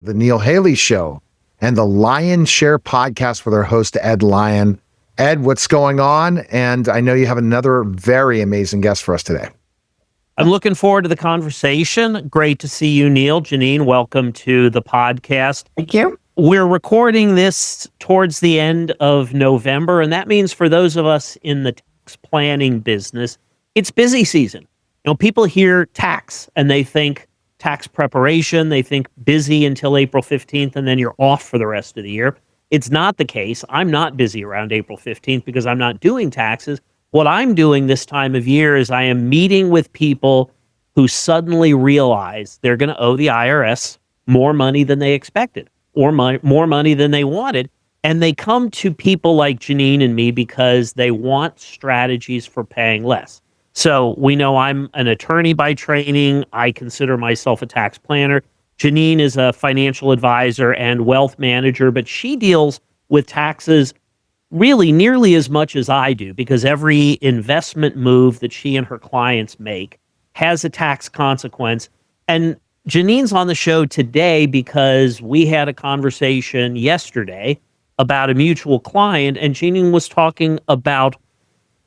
The Neil Haley Show, and the Lion Share podcast with our host, Ed Lyon. Ed, what's going on? And I know you have another very amazing guest for us today. I'm looking forward to the conversation. Great to see you, Neil. J'Neanne, welcome to the podcast. Thank you. We're recording this towards the end of November, and that means for those of us in the tax planning business, it's busy season. People hear tax and they think tax preparation, they think busy until April 15th, and then you're off for the rest of the year. It's not the case. I'm not busy around April 15th because I'm not doing taxes. What I'm doing this time of year is I am meeting with people who suddenly realize they're going to owe the IRS more money than they expected or more money than they wanted. And they come to people like J'Neanne and me because they want strategies for paying less. So we know I'm an attorney by training. I consider myself a tax planner. J'Neanne is a financial advisor and wealth manager, but she deals with taxes really nearly as much as I do because every investment move that she and her clients make has a tax consequence. And J'Neanne's on the show today because we had a conversation yesterday about a mutual client, and J'Neanne was talking about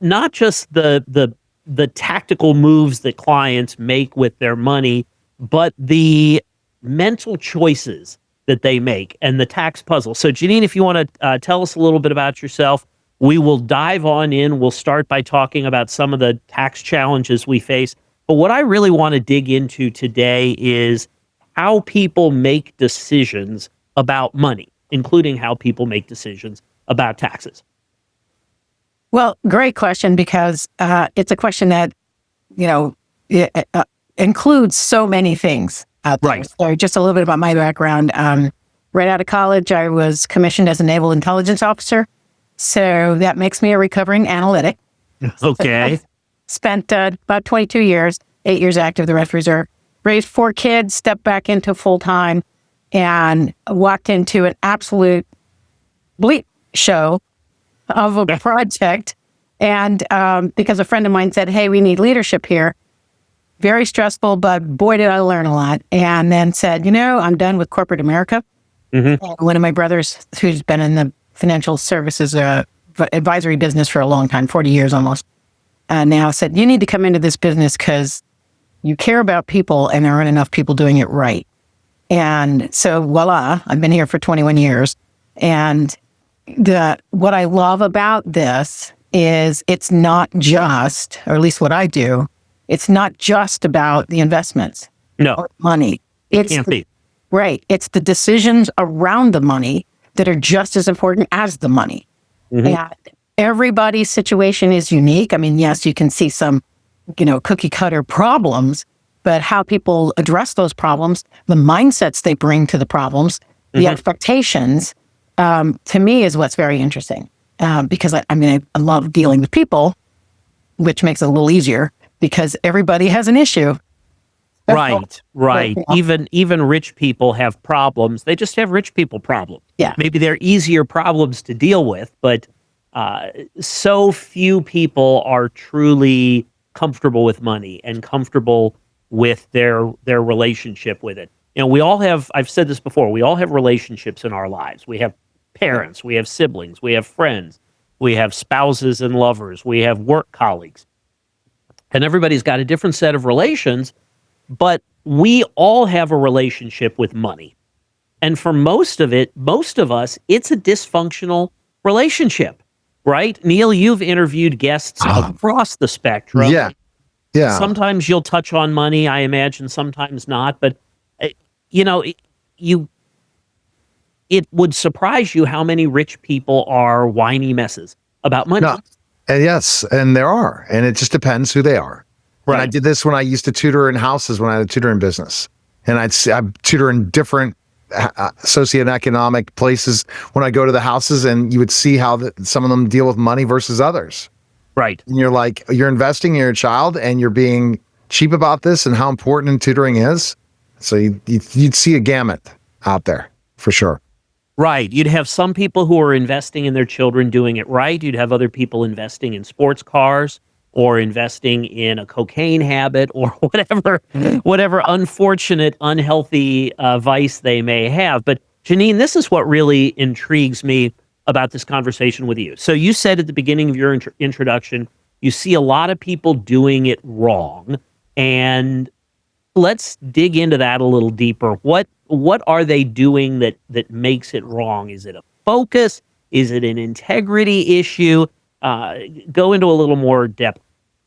not just the tactical moves that clients make with their money, but the mental choices that they make and the tax puzzle. So J'Neanne, if you want to tell us a little bit about yourself, we will dive on in. We'll start by talking about some of the tax challenges we face. But what I really want to dig into today is how people make decisions about money, including how people make decisions about taxes. Well, great question, because it's a question that, it, includes so many things out there. Right. So just a little bit about my background. Right out of college, I was commissioned as a Naval Intelligence Officer. So that makes me a recovering analytic. Okay. Spent about 22 years, 8 years active, the rest reserve. Raised 4 kids, stepped back into full-time, and walked into an absolute bleep show of a project. And because a friend of mine said, hey, we need leadership here. Very stressful, but boy, did I learn a lot. And then said, I'm done with corporate America. Mm-hmm. And one of my brothers, who's been in the financial services advisory business for a long time, 40 years almost, now said, you need to come into this business because you care about people and there aren't enough people doing it right. And so voila, I've been here for 21 years. And what I love about this is it's not just, or at least what I do, it's not just about the investments. No. Or money. It can't be. Right. It's the decisions around the money that are just as important as the money. Mm-hmm. And everybody's situation is unique. I mean, yes, you can see some, cookie cutter problems, but how people address those problems, the mindsets they bring to the problems, the expectations, to me is what's very interesting. Because I love dealing with people, which makes it a little easier because everybody has an issue. Right. Even rich people have problems. They just have rich people problems. Yeah. Maybe they're easier problems to deal with, but so few people are truly comfortable with money and comfortable with their relationship with it. We all have, I've said this before, we all have relationships in our lives. We have parents, we have siblings, we have friends, we have spouses and lovers, we have work colleagues. And everybody's got a different set of relations, but we all have a relationship with money. And for most of us, it's a dysfunctional relationship, right? Neil, you've interviewed guests across the spectrum. Yeah. Sometimes you'll touch on money, I imagine, sometimes not. But, it would surprise you how many rich people are whiny messes about money. No. And yes, and there are. And it just depends who they are. Right. I did this when I used to tutor in houses when I had a tutoring business. And I'd tutor in different socioeconomic places when I go to the houses, and you would see how some of them deal with money versus others. Right. And you're like, you're investing in your child and you're being cheap about this and how important tutoring is. So you'd see a gamut out there for sure. Right. You'd have some people who are investing in their children doing it right. You'd have other people investing in sports cars or investing in a cocaine habit or whatever unfortunate, unhealthy vice they may have. But J'Neanne, this is what really intrigues me about this conversation with you. So you said at the beginning of your introduction, you see a lot of people doing it wrong, and let's dig into that a little deeper. What are they doing that makes it wrong? Is it a focus? Is it an integrity issue? Go into a little more depth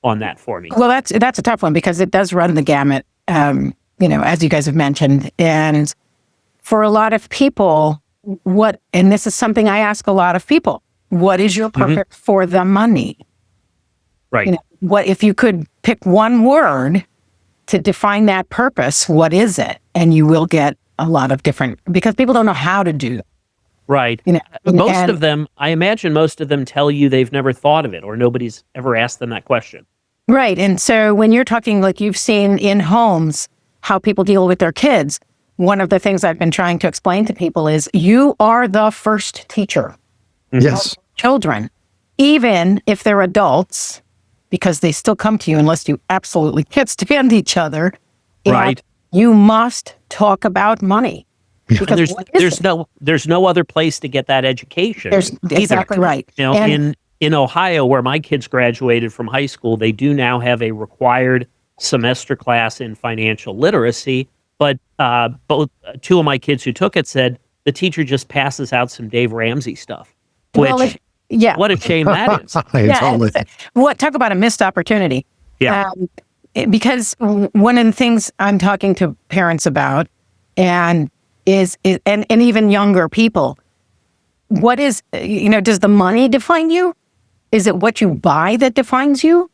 on that for me. Well, that's a tough one because it does run the gamut, as you guys have mentioned. And for a lot of people, and this is something I ask a lot of people, what is your purpose for the money? Right. What if you could pick one word to define that purpose, what is it? And you will get a lot of different, because people don't know how to do that. Right. Most of them, I imagine most of them tell you they've never thought of it or nobody's ever asked them that question. Right. And so when you're talking, like you've seen in homes, how people deal with their kids, one of the things I've been trying to explain to people is you are the first teacher. Yes. Of children, even if they're adults, because they still come to you unless you absolutely can't stand each other. Right. You must talk about money. Because there's no other place to get that education. Exactly right. In Ohio, where my kids graduated from high school, they do now have a required semester class in financial literacy. But both two of my kids who took it said the teacher just passes out some Dave Ramsey stuff. Which, what a shame that is. Totally. Talk about a missed opportunity. Yeah. Because one of the things I'm talking to parents about, and even younger people, what is, does the money define you? Is it what you buy that defines you?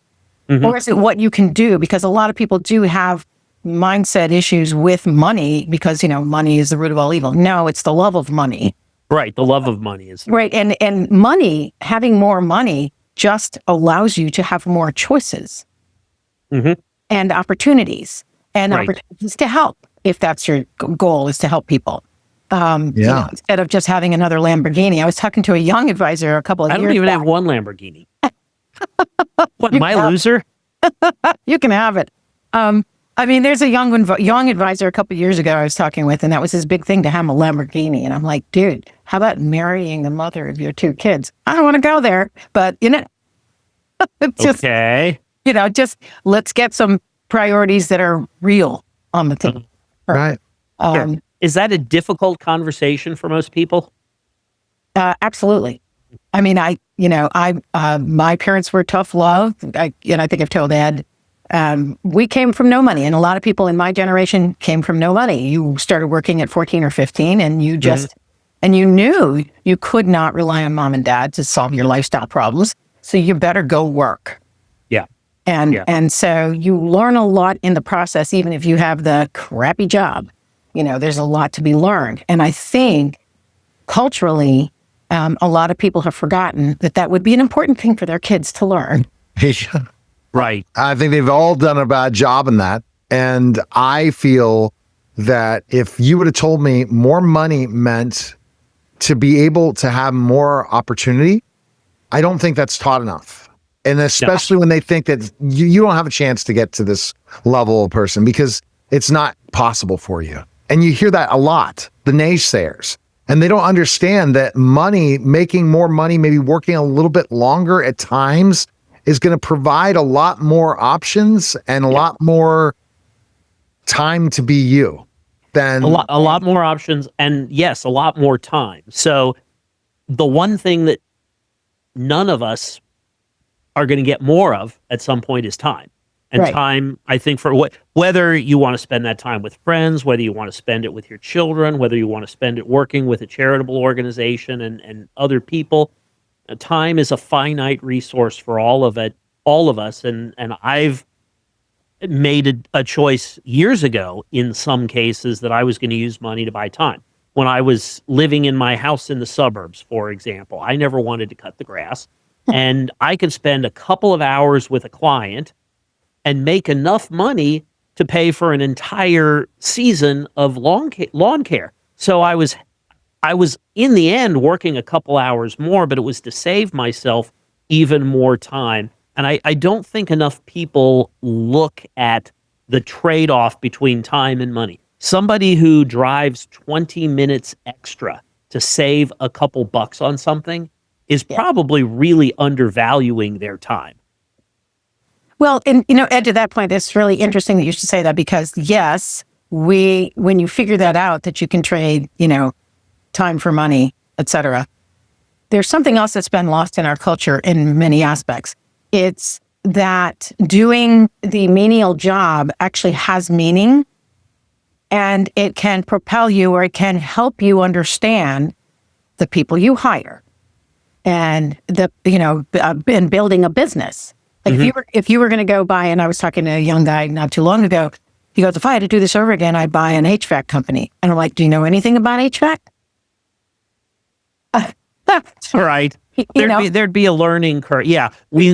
Or is it what you can do? Because a lot of people do have mindset issues with money because, money is the root of all evil. No, it's the love of money. Right. The love of money is. Right. And money, having more money just allows you to have more choices and opportunities opportunities to help. If that's your goal, is to help people. Instead of just having another Lamborghini. I was talking to a young advisor a couple of years ago. I don't even have one Lamborghini. What, am I a loser? You can have it. There's a young advisor a couple of years ago I was talking with, and that was his big thing, to have a Lamborghini. And I'm like, dude, how about marrying the mother of your two kids? I don't want to go there, but just, okay. Just let's get some priorities that are real on the table. Right. Sure. Is that a difficult conversation for most people? Absolutely. My parents were tough love. I think I've told Ed, we came from no money, and a lot of people in my generation came from no money. You started working at 14 or 15, and you just, and you knew you could not rely on mom and dad to solve your lifestyle problems. So you better go work. Yeah. And so you learn a lot in the process, even if you have the crappy job. There's a lot to be learned. And I think culturally, a lot of people have forgotten that would be an important thing for their kids to learn. Right. I think they've all done a bad job in that. And I feel that if you would have told me more money meant to be able to have more opportunity, I don't think that's taught enough. And especially when they think that you don't have a chance to get to this level of person because it's not possible for you. And you hear that a lot, the naysayers. And they don't understand that money, making more money, maybe working a little bit longer at times, is going to provide a lot more options and a lot more time to be you than a lot more options. And yes, a lot more time. So the one thing that none of us are going to get more of at some point is time. And time, I think, for whether you want to spend that time with friends, whether you want to spend it with your children, whether you want to spend it working with a charitable organization and other people, time is a finite resource for all of us. And I've made a choice years ago in some cases that I was going to use money to buy time. When I was living in my house in the suburbs, for example, I never wanted to cut the grass. And I could spend a couple of hours with a client and make enough money to pay for an entire season of lawn care. So I was in the end working a couple hours more, but it was to save myself even more time. And I don't think enough people look at the trade-off between time and money. Somebody who drives 20 minutes extra to save a couple bucks on something is probably really undervaluing their time. Well, and Ed, to that point, it's really interesting that you should say that, because yes, when you figure that out, that you can trade, time for money, etc. There's something else that's been lost in our culture in many aspects. It's that doing the menial job actually has meaning, and it can propel you, or it can help you understand the people you hire, and in building a business. Like if you were going to go buy, and I was talking to a young guy not too long ago, he goes, if I had to do this over again, I'd buy an HVAC company. And I'm like, do you know anything about HVAC? Right. There'd be a learning curve. Yeah. We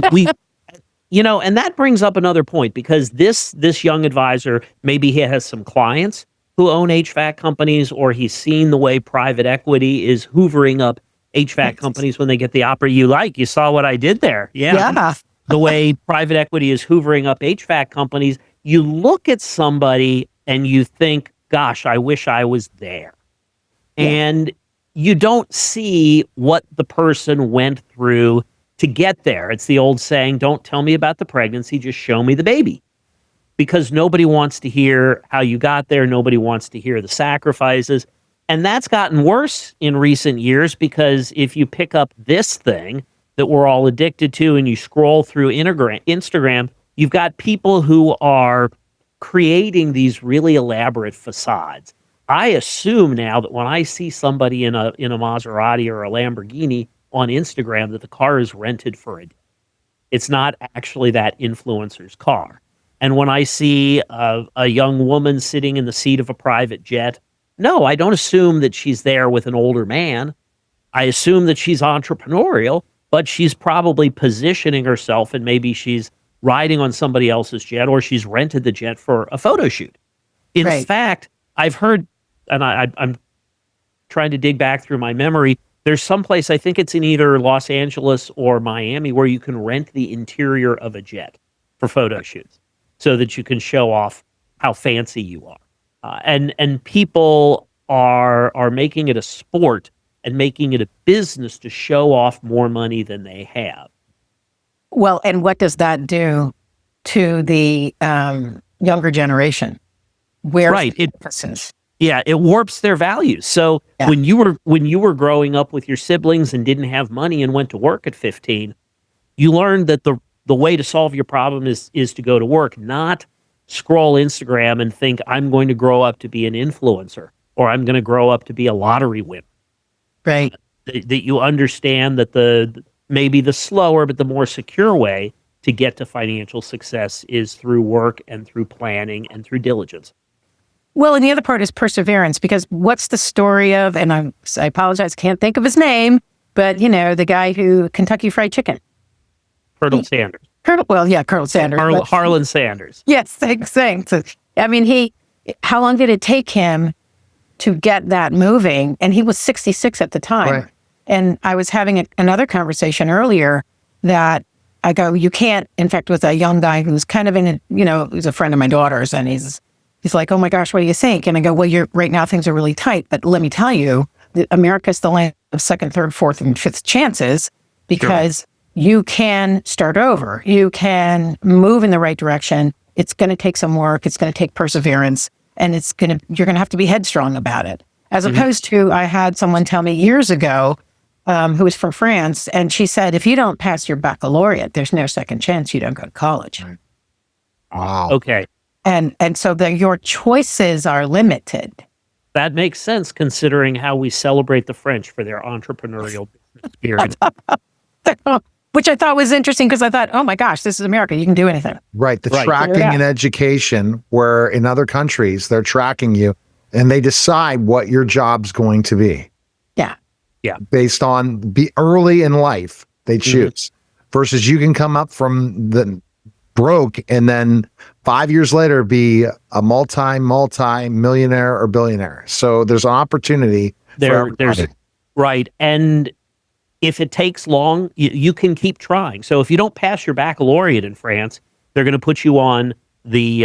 and that brings up another point, because this young advisor, maybe he has some clients who own HVAC companies, or he's seen the way private equity is hoovering up HVAC companies when they get the opportunity. You saw what I did there. Yeah. The way private equity is hoovering up HVAC companies. You look at somebody and you think, gosh, I wish I was there. Yeah. And you don't see what the person went through to get there. It's the old saying, don't tell me about the pregnancy, just show me the baby. Because nobody wants to hear how you got there. Nobody wants to hear the sacrifices. And that's gotten worse in recent years, because if you pick up this thing that we're all addicted to and you scroll through Instagram, you've got people who are creating these really elaborate facades. I assume now that when I see somebody in a Maserati or a Lamborghini on Instagram, that the car is rented for a day. It's not actually that influencer's car. And when I see a young woman sitting in the seat of a private jet, no, I don't assume that she's there with an older man. I assume that she's entrepreneurial, but she's probably positioning herself, and maybe she's riding on somebody else's jet, or she's rented the jet for a photo shoot. In fact, I've heard, and I'm trying to dig back through my memory, there's someplace, I think it's in either Los Angeles or Miami, where you can rent the interior of a jet for photo shoots, so that you can show off how fancy you are. And people are making it a sport and making it a business to show off more money than they have. Well, and what does that do to the younger generation? Where's the emphasis? Yeah, it warps their values. So when you were growing up with your siblings and didn't have money and went to work at 15, you learned that the way to solve your problem is to go to work, not scroll Instagram and think, I'm going to grow up to be an influencer, or I'm going to grow up to be a lottery winner. Right. That you understand that maybe the slower but the more secure way to get to financial success is through work and through planning and through diligence. Well, and the other part is perseverance, because what's the story of, and I apologize, can't think of his name, but the guy who Kentucky Fried Chicken. Colonel Sanders. Colonel Sanders. Harlan Sanders. Yes, thanks. So, I mean, how long did it take him to get that moving? And he was 66 at the time. Right. And I was having another conversation earlier that I go, you can't, in fact, with a young guy who's kind of who's a friend of my daughter's, and he's like, oh my gosh, what do you think? And I go, well, right now things are really tight, but let me tell you, America's the land of second, third, fourth, and fifth chances, because you can start over. You can move in the right direction. It's going to take some work. It's going to take perseverance, and you're going to have to be headstrong about it. As opposed to, I had someone tell me years ago, who was from France, and she said, if you don't pass your baccalaureate, there's no second chance you don't go to college. Right. Wow. Okay. And so your choices are limited. That makes sense, considering how we celebrate the French for their entrepreneurial spirit. Which I thought was interesting, because I thought, oh my gosh, this is America. You can do anything. Right. The tracking in education, where in other countries, they're tracking you and they decide what your job's going to be. Yeah. Yeah. Based on early in life, they choose. Versus you can come up from the broke and then 5 years later be a multi-millionaire or billionaire. So there's an opportunity for everybody. Right. And if it takes long, you can keep trying. So if you don't pass your baccalaureate in France, they're going to put you on the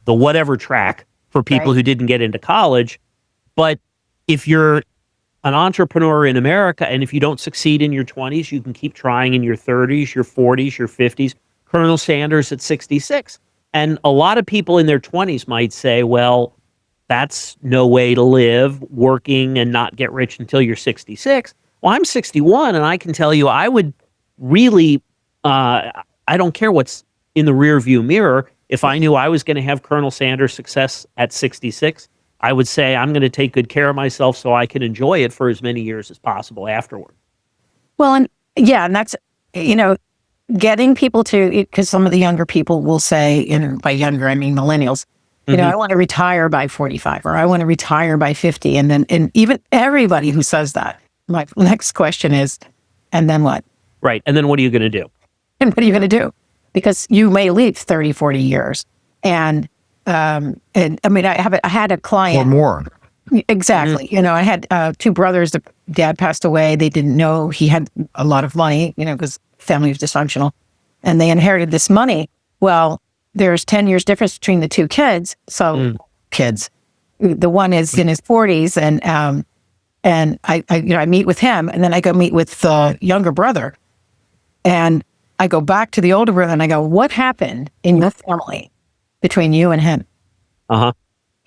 the whatever track for people Right. who didn't get into college. But if you're an entrepreneur in America, and if you don't succeed in your 20s, you can keep trying in your 30s, your 40s, your 50s. Colonel Sanders at 66. And a lot of people in their 20s might say, well, that's no way to live, working and not get rich until you're 66. Well, I'm 61, and I can tell you I would really, I don't care what's in the rear view mirror. If I knew I was going to have Colonel Sanders' success at 66, I would say I'm going to take good care of myself so I can enjoy it for as many years as possible afterward. Well, and yeah, and that's, getting people to, because some of the younger people will say, by younger, I mean millennials, I want to retire by 45 or I want to retire by 50. And even everybody who says that, my next question is, and then what? Right. And then what are you going to do? And what are you going to do? Because you may live 30, 40 years. And I mean, I had a client. Or more. Exactly. I had two brothers. The dad passed away. They didn't know he had a lot of money, because family was dysfunctional, and they inherited this money. Well, there's 10 years difference between the two kids. So kids, the one is in his 40s, and I meet with him, and then I go meet with the younger brother, and I go back to the older brother, and I go, "What happened in your family between you and him?"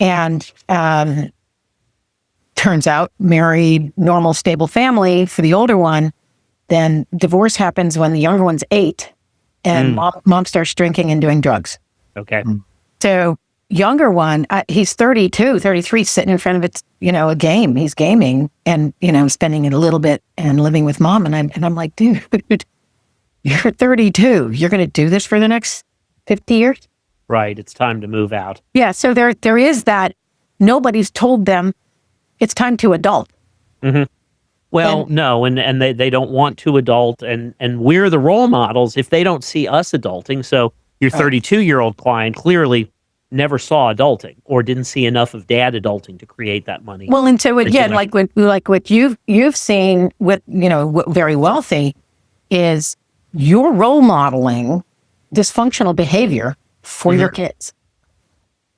And turns out, married, normal, stable family for the older one. Then divorce happens when the younger one's 8, and mom starts drinking and doing drugs. Okay. So younger one, he's 32, 33, sitting in front of a game. He's gaming and, spending it a little bit and living with mom. And I'm like, dude, you're 32. You're going to do this for the next 50 years? Right. It's time to move out. Yeah. So there is that. Nobody's told them it's time to adult. Well, no, and they don't want to adult, and we're the role models if they don't see us adulting. So your 32-year-old client clearly never saw adulting or didn't see enough of dad adulting to create that money. Well, and so again, like what you've seen with very wealthy is you're role modeling dysfunctional behavior for your kids.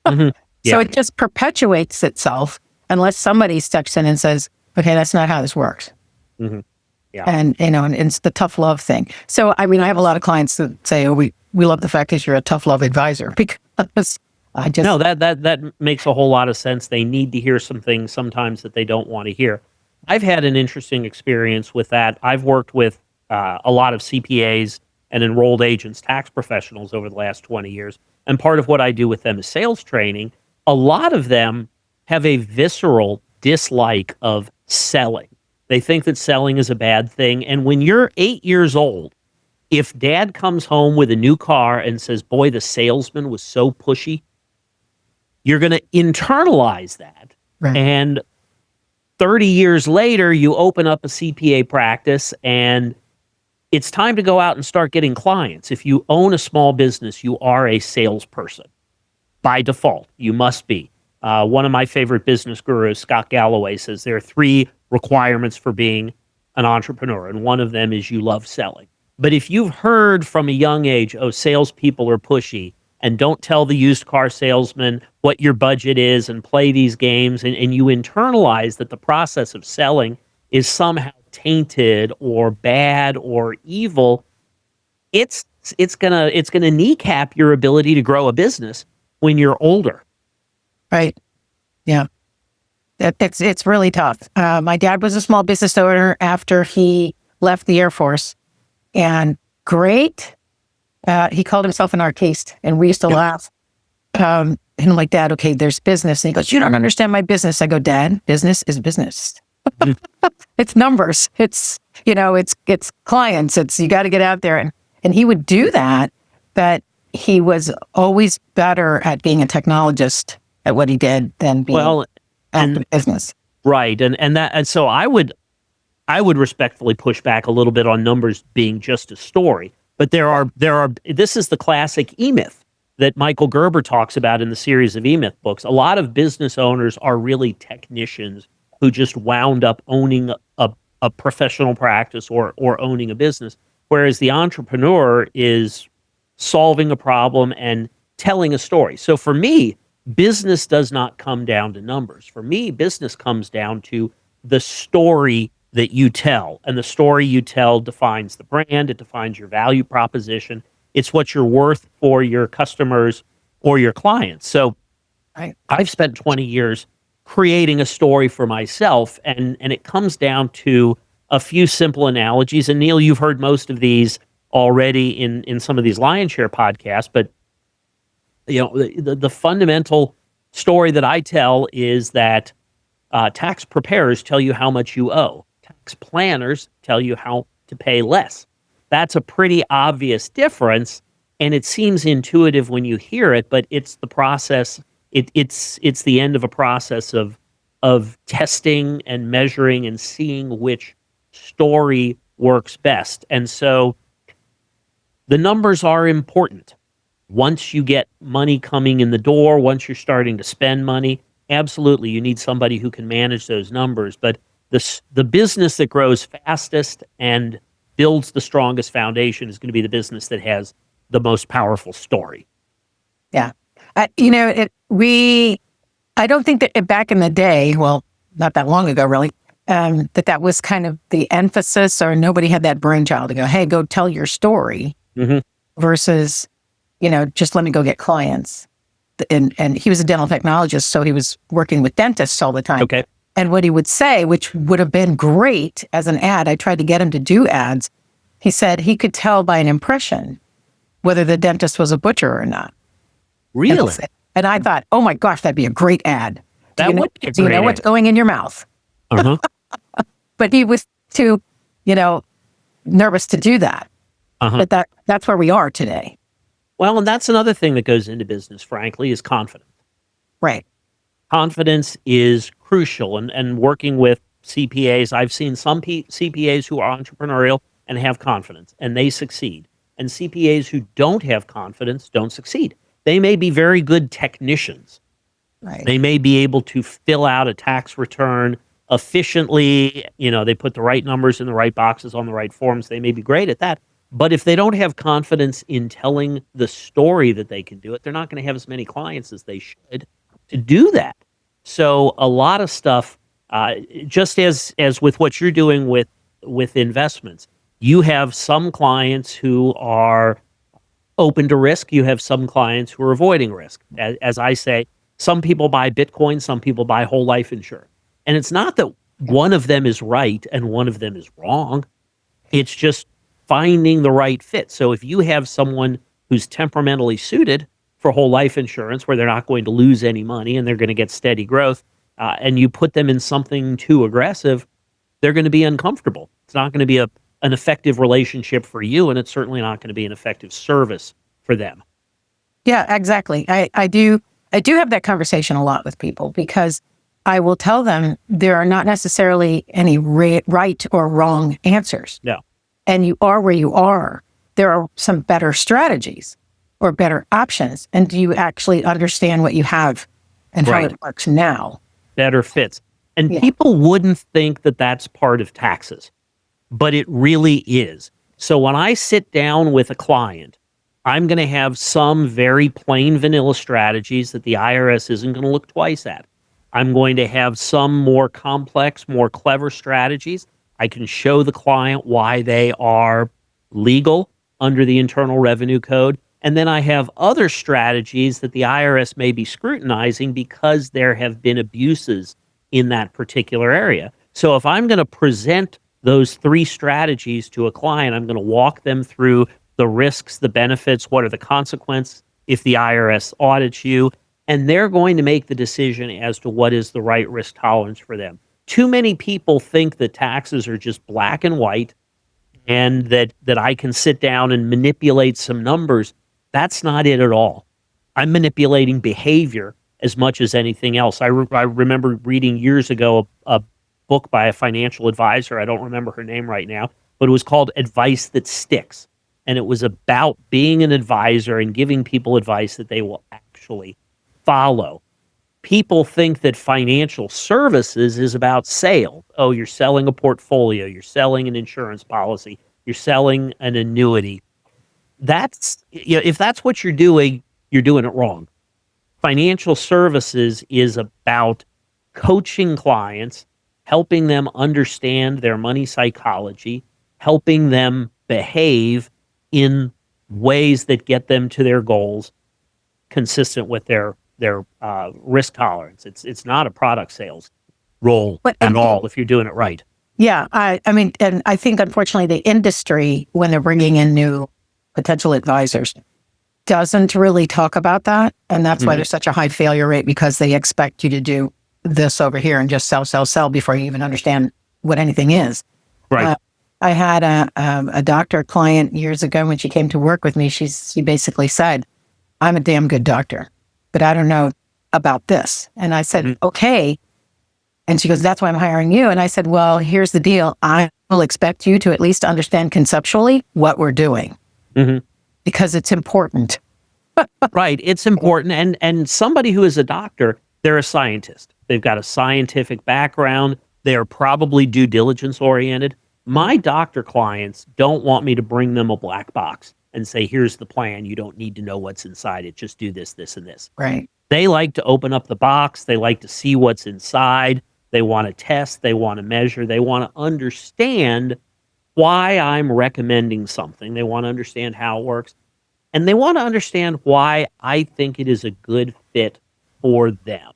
Yeah. So it just perpetuates itself unless somebody steps in and says, okay, that's not how this works. Yeah. And, and it's the tough love thing. So, I mean, I have a lot of clients that say, oh, we love the fact that you're a tough love advisor, because I just... No, that makes a whole lot of sense. They need to hear some things sometimes that they don't want to hear. I've had an interesting experience with that. I've worked with a lot of CPAs and enrolled agents, tax professionals over the last 20 years. And part of what I do with them is sales training. A lot of them have a visceral dislike of selling. They think that selling is a bad thing. And when you're 8 years old, if dad comes home with a new car and says, boy, the salesman was so pushy, you're going to internalize that. Right. And 30 years later, you open up a CPA practice and it's time to go out and start getting clients. If you own a small business, you are a salesperson. By default, you must be. One of my favorite business gurus, Scott Galloway, says there are 3 requirements for being an entrepreneur, and one of them is you love selling. But if you've heard from a young age, oh, salespeople are pushy, and don't tell the used car salesman what your budget is and play these games, and you internalize that the process of selling is somehow tainted or bad or evil, it's gonna kneecap your ability to grow a business when you're older. Right. Yeah. It's really tough. My dad was a small business owner after he left the Air Force, and great. He called himself an artiste, and we used to laugh. And I'm like, Dad, okay, there's business. And he goes, you don't understand my business. I go, Dad, business is business. It's numbers. It's clients. It's, you got to get out there. And he would do that, but he was always better at being a technologist at what he did than being at the business. Right. And so I would respectfully push back a little bit on numbers being just a story. But there are this is the classic E-Myth that Michael Gerber talks about in the series of E-Myth books. A lot of business owners are really technicians who just wound up owning a a professional practice or owning a business, whereas the entrepreneur is solving a problem and telling a story. So for me, business does not come down to numbers. For me, business comes down to the story that you tell. And the story you tell defines the brand, it defines your value proposition. It's what you're worth for your customers or your clients. So Right. I've spent 20 years creating a story for myself, and it comes down to a few simple analogies. And Neil, you've heard most of these already in some of these Lionshare podcasts, but the fundamental story that I tell is that tax preparers tell you how much you owe. Tax planners tell you how to pay less. That's a pretty obvious difference, and it seems intuitive when you hear it, but it's the process. It's the end of a process of testing and measuring and seeing which story works best. And so the numbers are important. Once you get money coming in the door, once you're starting to spend money, absolutely, you need somebody who can manage those numbers. But the business that grows fastest and builds the strongest foundation is going to be the business that has the most powerful story. Yeah. I don't think that back in the day, well, not that long ago, really, that was kind of the emphasis, or nobody had that brainchild to go, hey, go tell your story versus, just let me go get clients. And he was a dental technologist, so he was working with dentists all the time. Okay. And what he would say, which would have been great as an ad, I tried to get him to do ads. He said he could tell by an impression whether the dentist was a butcher or not. Really? And I thought, oh my gosh, that'd be a great ad. That would be a Do you great know what's ad. going in your mouth? Uh-huh. But he was too, nervous to do that. Uh-huh. But that's where we are today. Well, and that's another thing that goes into business, frankly, is confidence. Right. Confidence is crucial. And working with CPAs, I've seen some CPAs who are entrepreneurial and have confidence, and they succeed. And CPAs who don't have confidence don't succeed. They may be very good technicians. Right. They may be able to fill out a tax return efficiently. They put the right numbers in the right boxes on the right forms. They may be great at that. But if they don't have confidence in telling the story that they can do it, they're not going to have as many clients as they should to do that. So a lot of stuff, just as with what you're doing with investments, you have some clients who are open to risk. You have some clients who are avoiding risk. As I say, some people buy Bitcoin, some people buy whole life insurance. And it's not that one of them is right and one of them is wrong. It's just finding the right fit. So if you have someone who's temperamentally suited for whole life insurance, where they're not going to lose any money and they're going to get steady growth, and you put them in something too aggressive, they're going to be uncomfortable. It's not going to be an effective relationship for you, and it's certainly not going to be an effective service for them. Yeah, exactly. I do have that conversation a lot with people, because I will tell them there are not necessarily any right or wrong answers. No. And you are where you are. There are some better strategies or better options. And do you actually understand what you have and how it works now? Better fits. And people wouldn't think that that's part of taxes, but it really is. So when I sit down with a client, I'm going to have some very plain vanilla strategies that the IRS isn't going to look twice at. I'm going to have some more complex, more clever strategies. I can show the client why they are legal under the Internal Revenue Code. And then I have other strategies that the IRS may be scrutinizing because there have been abuses in that particular area. So if I'm going to present those three strategies to a client, I'm going to walk them through the risks, the benefits, what are the consequences if the IRS audits you, and they're going to make the decision as to what is the right risk tolerance for them. Too many people think that taxes are just black and white, and that I can sit down and manipulate some numbers. That's not it at all. I'm manipulating behavior as much as anything else. I remember reading years ago a book by a financial advisor. I don't remember her name right now, but it was called Advice That Sticks. And it was about being an advisor and giving people advice that they will actually follow. people think that financial services is about sales. Oh, you're selling a portfolio, you're selling an insurance policy, you're selling an annuity. If that's what you're doing it wrong. Financial services is about coaching clients, helping them understand their money psychology, helping them behave in ways that get them to their goals, consistent with their risk tolerance. It's not a product sales role at all if you're doing it right. Yeah, I mean, and I think unfortunately the industry, when they're bringing in new potential advisors, doesn't really talk about that, and that's why there's such a high failure rate, because they expect you to do this over here and just sell before you even understand what anything is. Right. I had a doctor client years ago when she came to work with me. She basically said, "I'm a damn good doctor, but I don't know about this." And I said, "Okay." And she goes, "That's why I'm hiring you." And I said, "Well, here's the deal. I will expect you to at least understand conceptually what we're doing, because it's important." Right. It's important. And somebody who is a doctor, they're a scientist. They've got a scientific background. They are probably due diligence oriented. My doctor clients don't want me to bring them a black box and say, "Here's the plan. You don't need to know what's inside it. Just do this, this, and this." Right. They like to open up the box. They like to see what's inside. They want to test. They want to measure. They want to understand why I'm recommending something. They want to understand how it works. And they want to understand why I think it is a good fit for them.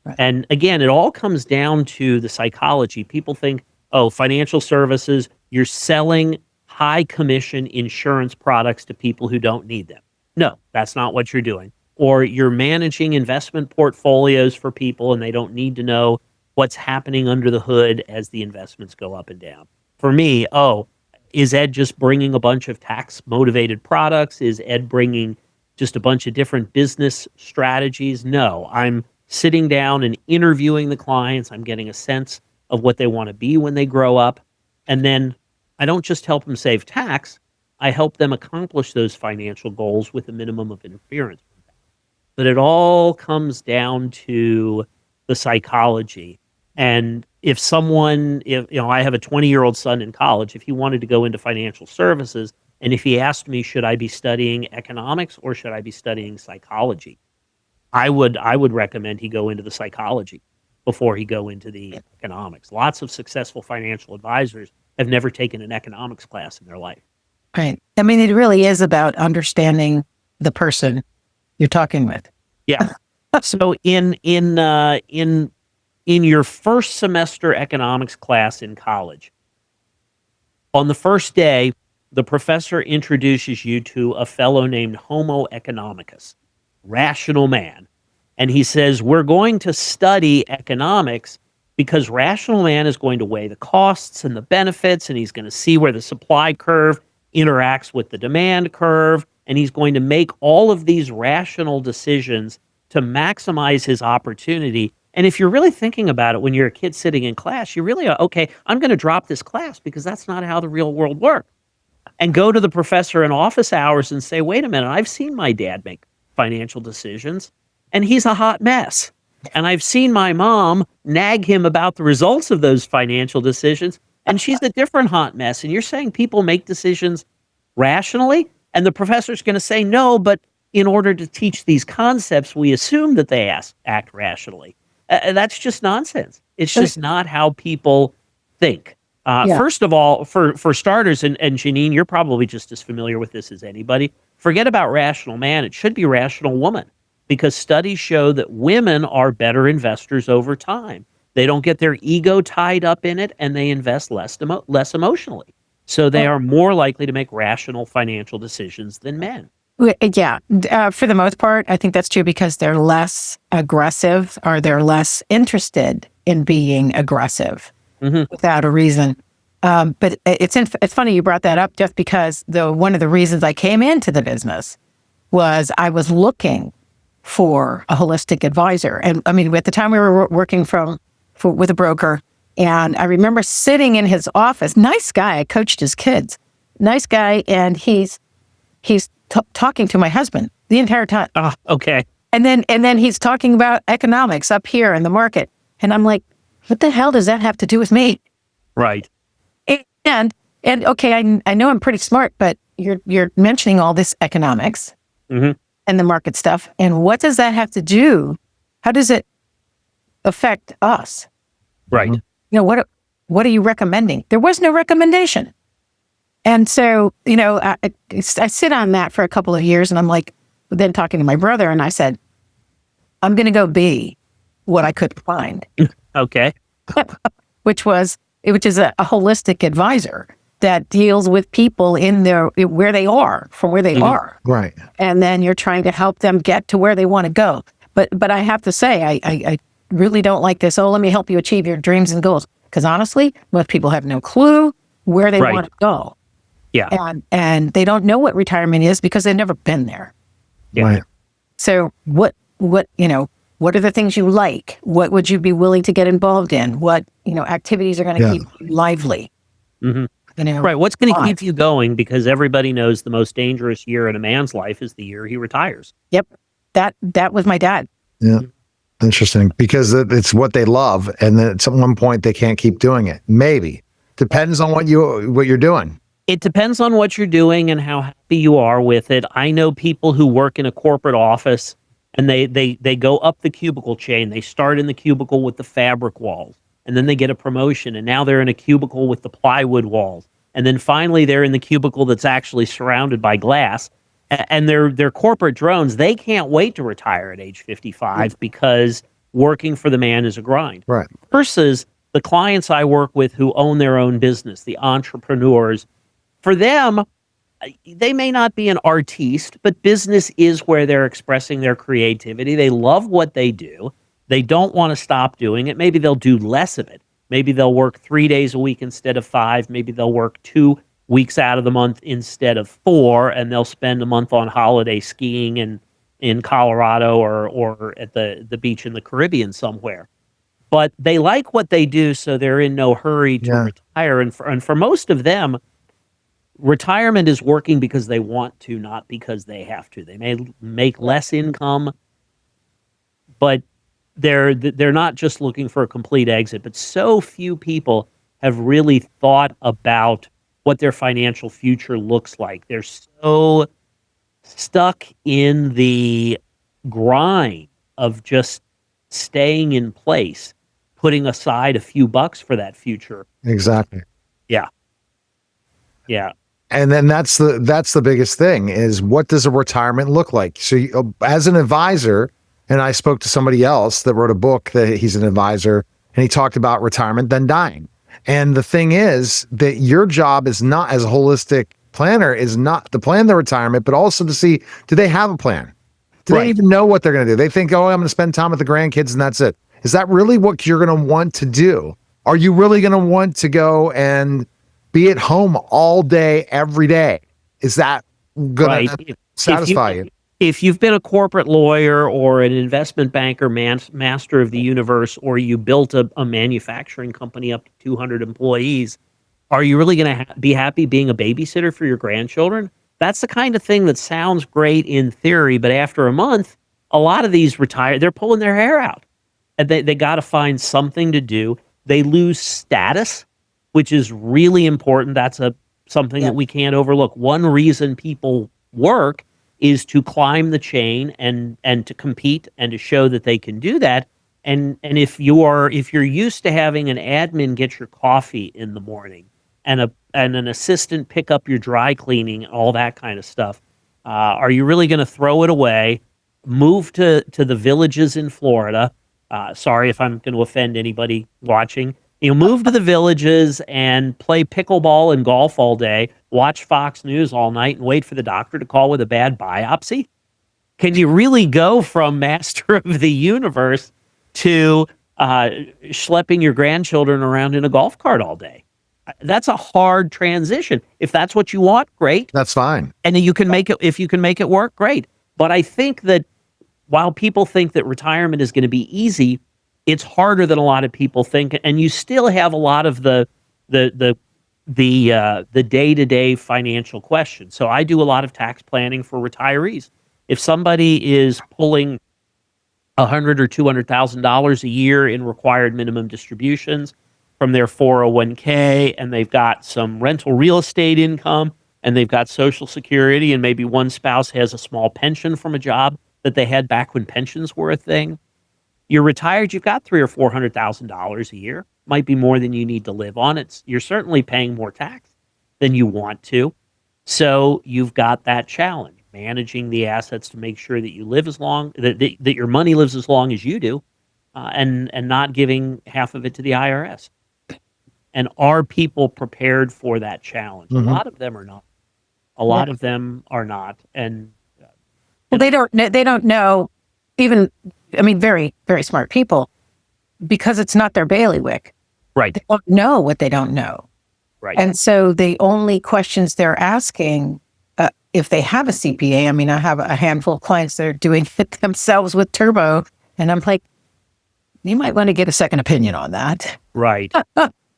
Right. And again, it all comes down to the psychology. People think, oh, financial services, you're selling high commission insurance products to people who don't need them. No, that's not what you're doing. Or you're managing investment portfolios for people and they don't need to know what's happening under the hood as the investments go up and down. For me, is Ed just bringing a bunch of tax-motivated products? Is Ed bringing just a bunch of different business strategies? No, I'm sitting down and interviewing the clients. I'm getting a sense of what they want to be when they grow up. And then I don't just help them save tax. I help them accomplish those financial goals with a minimum of interference. But it all comes down to the psychology. And if I have a 20-year-old son in college, if he wanted to go into financial services, and if he asked me, should I be studying economics or should I be studying psychology? I would recommend he go into the psychology before he go into the economics. Lots of successful financial advisors have never taken an economics class in their life. Right. I mean, it really is about understanding the person you're talking with. Yeah. So in your first semester economics class in college, on the first day, the professor introduces you to a fellow named Homo economicus, rational man. And he says, we're going to study economics because rational man is going to weigh the costs and the benefits, and he's going to see where the supply curve interacts with the demand curve, and he's going to make all of these rational decisions to maximize his opportunity. And if you're really thinking about it when you're a kid sitting in class, you really are, okay, I'm going to drop this class because that's not how the real world works. And go to the professor in office hours and say, wait a minute, I've seen my dad make financial decisions, and he's a hot mess. And I've seen my mom nag him about the results of those financial decisions, and she's a different hot mess. And you're saying people make decisions rationally? And the professor's going to say, no, but in order to teach these concepts, we assume that they act rationally. That's just nonsense. It's just not how people think. First of all, for starters, and J'Neanne, you're probably just as familiar with this as anybody, forget about rational man. It should be rational woman, because studies show that women are better investors over time. They don't get their ego tied up in it, and they invest less emotionally. So they are more likely to make rational financial decisions than men. Yeah, for the most part, I think that's true because they're less aggressive, or they're less interested in being aggressive without a reason. But it's funny you brought that up, just because one of the reasons I came into the business was I was looking for a holistic advisor. And I mean, at the time we were working with a broker, and I remember sitting in his office, nice guy, I coached his kids, nice guy, and he's talking to my husband the entire time. Oh, okay. And then he's talking about economics up here in the market. And I'm like, what the hell does that have to do with me? Right. And okay, I know I'm pretty smart, but you're mentioning all this economics Mm-hmm. and the market stuff. And what does that have to do? How does it affect us? Right. Mhm. You know, what are you recommending? There was no recommendation. And so, I sit on that for a couple of years, and I'm like, then talking to my brother, and I said, I'm going to go be what I could find, Okay. which is a holistic advisor that deals with people in where they are, from where they are. Right. And then you're trying to help them get to where they want to go. But I have to say, I really don't like this. Oh, let me help you achieve your dreams and goals. Because honestly, most people have no clue where they Right. want to go. Yeah. And they don't know what retirement is because they've never been there. Yeah. Right. So what are the things you like? What would you be willing to get involved in? What, activities are going to Yeah. keep you lively? Mm-hmm. You Right. What's going to why? keep you going? Because everybody knows the most dangerous year in a man's life is the year he retires. Yep. That was my dad. Yeah. Interesting. Because it's what they love, and then at one point they can't keep doing it. Maybe. Depends on what you're doing. It depends on what you're doing and how happy you are with it. I know people who work in a corporate office and they go up the cubicle chain. They start in the cubicle with the fabric walls, and then they get a promotion, and now they're in a cubicle with the plywood walls. And then finally they're in the cubicle that's actually surrounded by glass. And they're corporate drones. They can't wait to retire at age 55 because working for the man is a grind. Right. Versus the clients I work with who own their own business, the entrepreneurs, for them, they may not be an artiste, but business is where they're expressing their creativity. They love what they do. They don't want to stop doing it. Maybe they'll do less of it. Maybe they'll work 3 days a week instead of 5. Maybe they'll work 2 weeks out of the month instead of 4, and they'll spend a month on holiday skiing in Colorado or at the beach in the Caribbean somewhere. But they like what they do, so they're in no hurry to Yeah. retire. And for most of them, retirement is working because they want to, not because they have to. They may make less income, but they're not just looking for a complete exit. But so few people have really thought about what their financial future looks like. They're so stuck in the grind of just staying in place, putting aside a few bucks for that future. Exactly. Yeah. Yeah. And then that's the biggest thing is, what does a retirement look like? So as an advisor, and I spoke to somebody else that wrote a book that he's an advisor, and he talked about retirement then dying. And the thing is that your job is not, as a holistic planner, is not to plan the retirement, but also to see, do they have a plan? Do Right. they even know what they're going to do? They think, oh, I'm going to spend time with the grandkids and that's it. Is that really what you're going to want to do? Are you really going to want to go and be at home all day, every day? Is that going to satisfy you? If you've been a corporate lawyer or an investment banker, master of the universe, or you built a manufacturing company up to 200 employees, are you really going to be happy being a babysitter for your grandchildren? That's the kind of thing that sounds great in theory, but after a month, a lot of these retire, they're pulling their hair out. And they got to find something to do. They lose status, which is really important. That's something that we can't overlook. One reason people work is to climb the chain and to compete and to show that they can do that. And if you're used to having an admin get your coffee in the morning and an assistant pick up your dry cleaning, all that kind of stuff, are you really going to throw it away? Move to the villages in Florida. Sorry if I'm going to offend anybody watching. Move to the villages and play pickleball and golf all day, watch Fox News all night, and wait for the doctor to call with a bad biopsy? Can you really go from master of the universe to schlepping your grandchildren around in a golf cart all day? That's a hard transition. If that's what you want, great. That's fine. And you can make it, if you can make it work, great. But I think that while people think that retirement is going to be easy, it's harder than a lot of people think, and you still have a lot of the day-to-day financial questions. So I do a lot of tax planning for retirees. If somebody is pulling $100,000 or $200,000 a year in required minimum distributions from their 401k, and they've got some rental real estate income, and they've got Social Security, and maybe one spouse has a small pension from a job that they had back when pensions were a thing. You're retired, you've got $300,000 or $400,000 a year. Might be more than you need to live on. You're certainly paying more tax than you want to. So you've got that challenge, managing the assets to make sure that you live as long, that your money lives as long as you do, and not giving half of it to the IRS. And are people prepared for that challenge? A lot of them are not. A lot of them are not. And well, they don't know even, I mean, very, very smart people, because it's not their bailiwick. Right. They don't know what they don't know. Right. And so the only questions they're asking, if they have a CPA, I mean, I have a handful of clients that are doing it themselves with Turbo, and I'm like, you might want to get a second opinion on that. Right.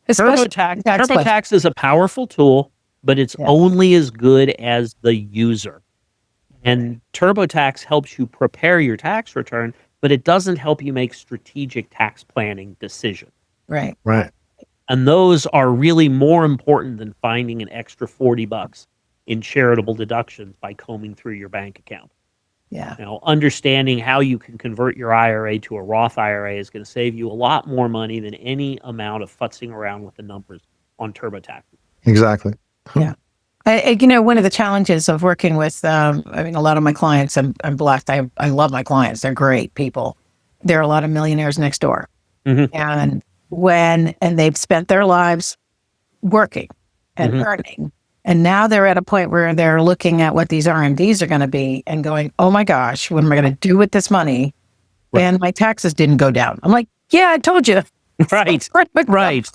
Especially TurboTax is a powerful tool, but it's only as good as the user. And TurboTax helps you prepare your tax return, but it doesn't help you make strategic tax planning decisions. Right. Right. And those are really more important than finding an extra $40 in charitable deductions by combing through your bank account. Yeah. You know, understanding how you can convert your IRA to a Roth IRA is going to save you a lot more money than any amount of futzing around with the numbers on TurboTax. Exactly. Yeah. One of the challenges of working with, I mean, a lot of my clients, I'm blessed. I love my clients. They're great people. There are a lot of millionaires next door. And they've spent their lives working and earning. And now they're at a point where they're looking at what these RMDs are going to be and going, oh my gosh, what am I going to do with this money? Right. And my taxes didn't go down. I'm like, yeah, I told you. Right. Right.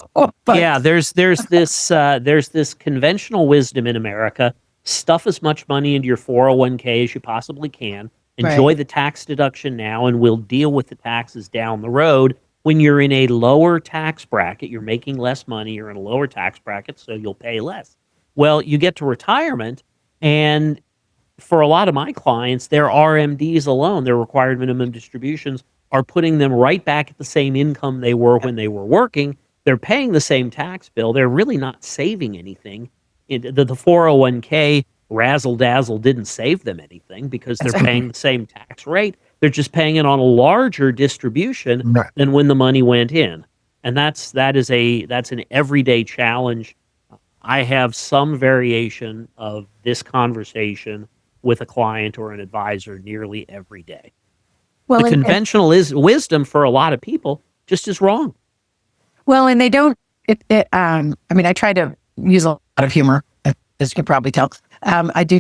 Yeah. There's this conventional wisdom in America. Stuff as much money into your 401k as you possibly can. Enjoy the tax deduction now, and we'll deal with the taxes down the road. When you're in a lower tax bracket, you're making less money, you're in a lower tax bracket, so you'll pay less. Well, you get to retirement, and for a lot of my clients, their RMDs alone, their required minimum distributions, are putting them right back at the same income they were when they were working. They're paying the same tax bill. They're really not saving anything. The 401k razzle-dazzle didn't save them anything because they're paying the same tax rate. They're just paying it on a larger distribution than when the money went in. And that's an everyday challenge. I have some variation of this conversation with a client or an advisor nearly every day. Well, the conventional wisdom for a lot of people just is wrong. Well, and they don't. I mean, I try to use a lot of humor, as you can probably tell. I do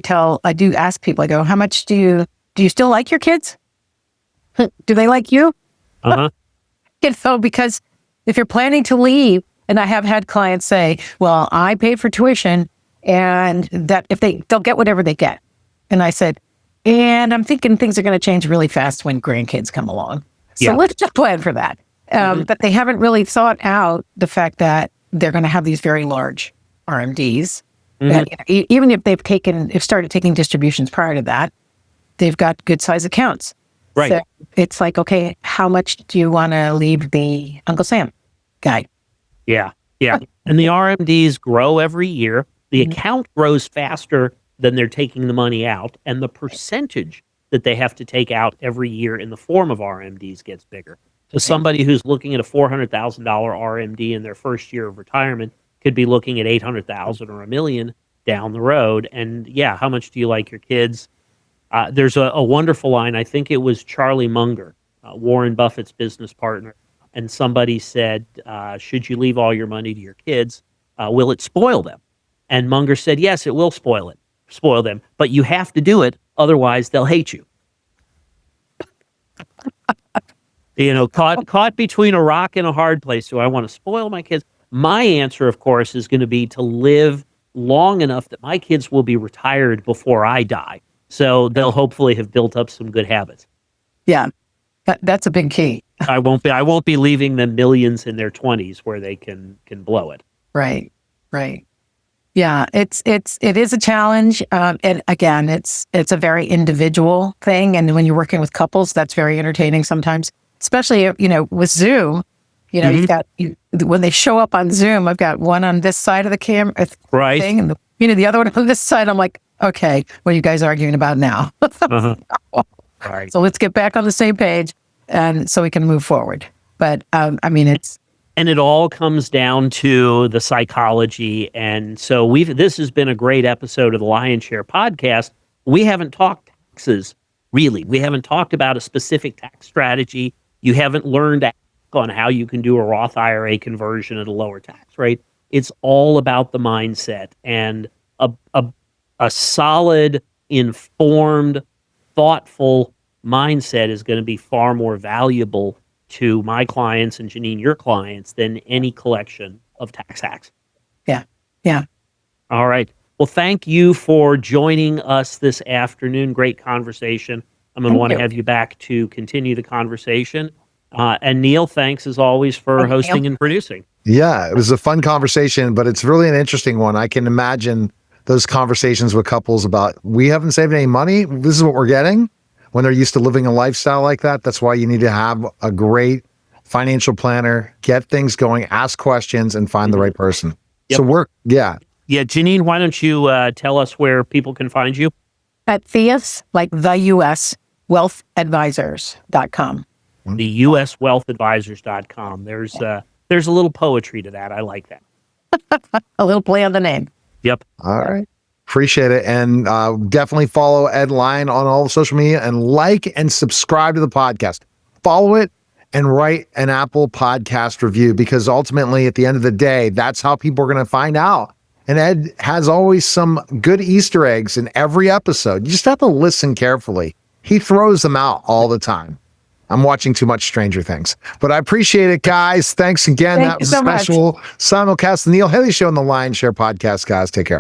ask people. I go, how much do you still like your kids? Do they like you? Because if you're planning to leave, and I have had clients say, well, I paid for tuition, and that if they'll get whatever they get. And I said, and I'm thinking things are going to change really fast when grandkids come along. So let's just plan for that. But they haven't really thought out the fact that they're going to have these very large RMDs. That, even if they've started taking distributions prior to that, they've got good size accounts. Right. So it's like, okay, how much do you want to leave the Uncle Sam guy? Yeah. Yeah. And the RMDs grow every year. The account grows faster than they're taking the money out, and the percentage that they have to take out every year in the form of RMDs gets bigger. So somebody who's looking at a $400,000 RMD in their first year of retirement could be looking at $800,000 or $1 million down the road. And yeah, how much do you like your kids? There's a wonderful line. I think it was Charlie Munger, Warren Buffett's business partner. And somebody said, should you leave all your money to your kids? Will it spoil them? And Munger said, yes, it will spoil them, but you have to do it. Otherwise they'll hate you. Caught between a rock and a hard place. Do I want to spoil my kids? My answer, of course, is going to be to live long enough that my kids will be retired before I die. So they'll hopefully have built up some good habits. Yeah, that's a big key. I won't be leaving them millions in their 20s where they can blow it. Right. It is a challenge. And again, it's a very individual thing. And when you're working with couples, that's very entertaining sometimes, especially, with Zoom, you've got, when they show up on Zoom, I've got one on this side of the camera Right. thing and the other one on this side. I'm like, okay, what are you guys arguing about now? Right. So let's get back on the same page and so we can move forward. But And it all comes down to the psychology. And so this has been a great episode of the Lion's Share podcast. We haven't talked taxes, really. We haven't talked about a specific tax strategy. You haven't learned on how you can do a Roth IRA conversion at a lower tax rate. It's all about the mindset, and a solid, informed, thoughtful mindset is going to be far more valuable to my clients and J'Neanne, your clients, than any collection of tax hacks. Yeah. All right. Well, thank you for joining us this afternoon. Great conversation. I'm going to want to have you back to continue the conversation. And Neil, thanks as always for hosting and producing. Yeah, it was a fun conversation, but it's really an interesting one. I can imagine those conversations with couples about, we haven't saved any money. This is what we're getting. When they're used to living a lifestyle like that, that's why you need to have a great financial planner, get things going, ask questions, and find the right person. Yep. So Yeah, J'Neanne, why don't you tell us where people can find you? At Theus, like the US, wealthadvisors.com. The USwealthadvisors.com. There's a little poetry to that. I like that. A little play on the name. Yep. All right. Appreciate it. And definitely follow Ed Lyon on all social media and like and subscribe to the podcast. Follow it and write an Apple podcast review, because ultimately at the end of the day, that's how people are going to find out. And Ed has always some good Easter eggs in every episode. You just have to listen carefully. He throws them out all the time. I'm watching too much Stranger Things, but I appreciate it, guys. Thanks again. That was a special simulcast, the Neil Haley Show on the Lion's Share podcast, guys. Take care.